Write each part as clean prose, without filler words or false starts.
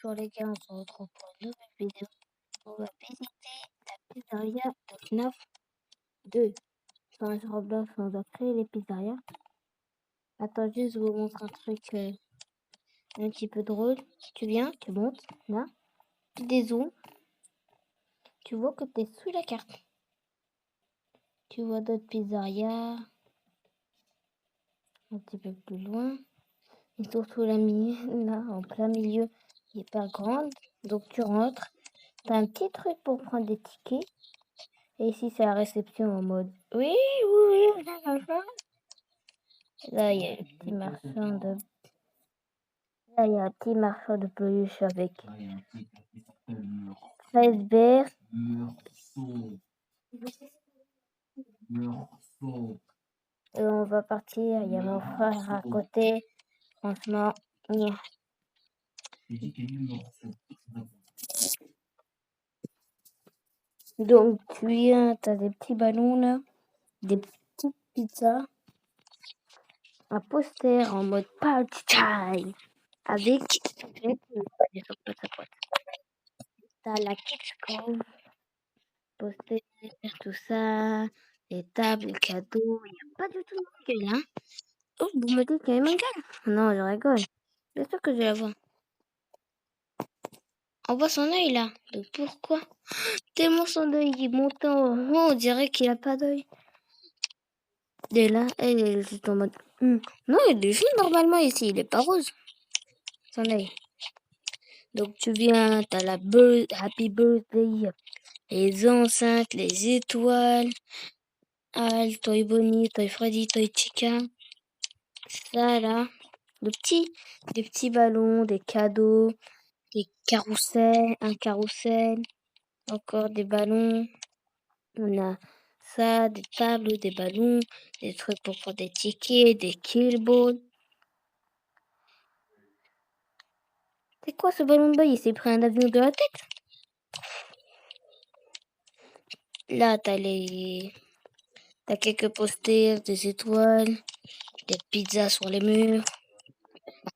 Bonjour les gars, on se retrouve pour une nouvelle vidéo. On va visiter la pizzeria de FNAF 2. Sur un Roblox, on doit créer les pizzerias. Attends, juste je vous montre un truc un petit peu drôle. Tu viens, tu montes, là, tu dézoomes, tu vois que tu es sous la carte. Tu vois d'autres pizzerias un petit peu plus loin. Et surtout là, en plein milieu, qui est pas grande. Donc tu rentres, tu as un petit truc pour prendre des tickets. Et ici, c'est la réception en mode oui, oui, oui, là, il y a un petit marchand de. Là, il y a un petit marchand de peluche avec 13 verres. Et on va partir. Il y a mon frère à côté. Franchement, nia. Donc, tu viens, t'as des petits ballons là, des petites pizzas, un poster en mode party time avec. T'as la Kids Cove, poster, tout ça, les tables, les cadeaux. Il n'y a pas du tout de gueule, hein. Oh, vous me dites qu'il y a une gueule. Non, je rigole. Bien sûr que je vais la voir. On voit son œil là. Donc pourquoi? Tellement son œil il monte en haut, on dirait qu'il a pas d'œil. Et là, elle est juste en mode. Non, il est juste normalement ici, il est pas rose. Son œil. Donc tu viens, t'as la Happy Birthday, les enceintes, les étoiles, Al, Toy Bonnie, Toy Freddy, Toy Chica. Ça là, des petits ballons, des cadeaux, des carousels, un carrousel, encore des ballons. On a ça, des tables, des ballons, des trucs pour prendre des tickets, des killballs. C'est quoi ce ballon de bail? Il s'est pris un avion de la tête? Là, t'as quelques posters, des étoiles, des pizzas sur les murs.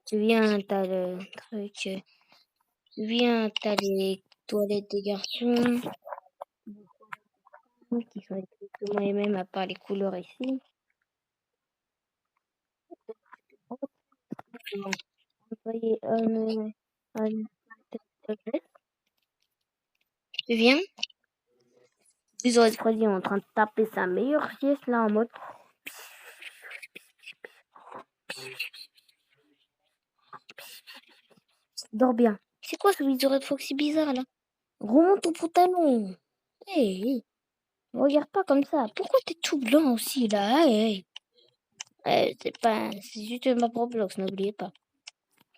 Tu viens, t'as le truc. Tu viens, t'as les toilettes des garçons qui sont exactement les mêmes à part les couleurs ici. Envoyer tu viens? Ils auraient choisi en train de taper sa meilleure sieste là en mode. Dors bien. C'est quoi ce visuel de Foxy bizarre là? Remonte ton pantalon. Hey, regarde pas comme ça. Pourquoi t'es tout blanc aussi là? Hey. C'est juste ma Roblox, n'oubliez pas.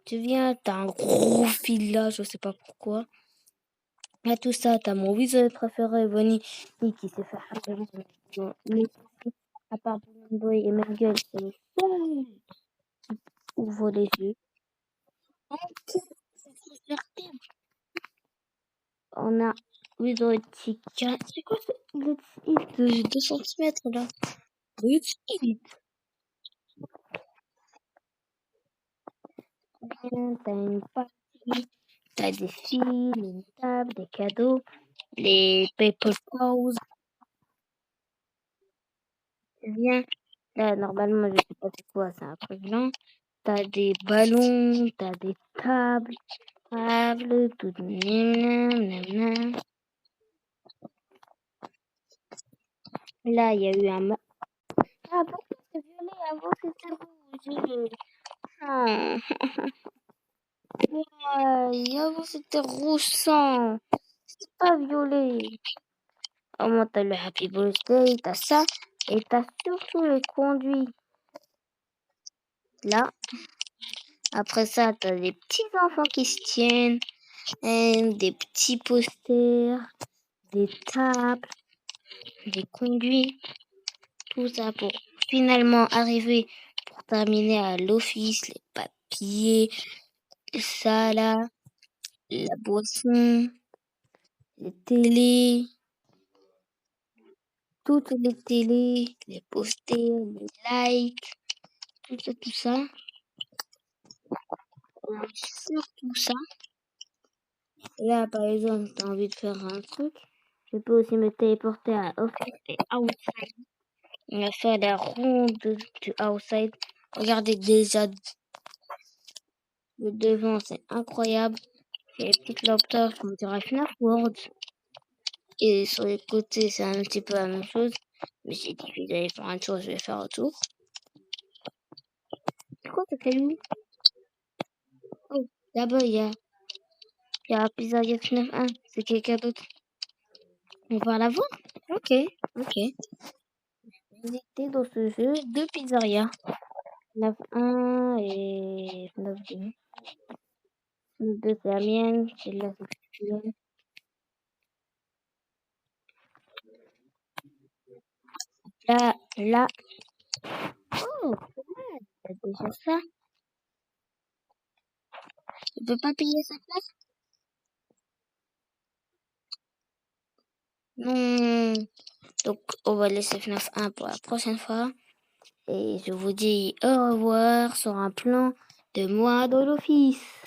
Tu viens, t'as un gros fil là, je sais pas pourquoi. Là, tout ça, t'as mon visuel préféré, Bonnie, qui s'est fait harceler. Mais à part Balloon Boy et Merguez, c'est le seul qui ouvre les yeux. On a Widow Chica. C'est quoi ce Let's Eat de 2 cm là? Let's Eat. Bien, t'as une partie, t'as des fils, une table, des cadeaux, les paper pose. Bien, là, normalement, je sais pas c'est quoi, c'est un truc blanc. T'as des ballons, t'as des tables, tout là, il y a eu un. Ah, pourquoi c'est violet? Avant, c'était rouge. Ah. Ouais, avant, c'était rouge sang. C'est pas violet. Au moins, t'as le Happy Birthday, t'as ça. Et t'as surtout le conduit. Là. Après ça, t'as des petits enfants qui se tiennent. Des petits posters. Des tables. Des conduits. Tout ça pour finalement arriver pour terminer à l'office, les papiers, ça là, la boisson, les télés, toutes les télés, les posters, les likes, tout ça, tout ça. sur tout ça. Là, par exemple, t'as envie de faire un truc. Je peux aussi me téléporter à Office et Outside. On va faire la ronde du Outside. Regardez déjà le devant, c'est incroyable. Il y a les petites laptops, on dirait FNAF World. Et sur les côtés, c'est un petit peu la même chose. Mais j'ai dit que j'allais faire un tour, je vais faire un tour. C'est quoi ce caillou? Oh, là-bas, il y a Pizzeria FNAF 1. C'est quelqu'un d'autre. On va la voir? Ok, ok. J'étais dans ce jeu de pizzeria. FNAF 1 et FNAF 2. FNAF 2, c'est la mienne. Celle-là, c'est la mienne. Là. Oh, t'as déjà ça. Tu peux pas payer sa place? Non. Donc, on va laisser FNAF 1 pour la prochaine fois. Et je vous dis au revoir sur un plan de moi dans l'office.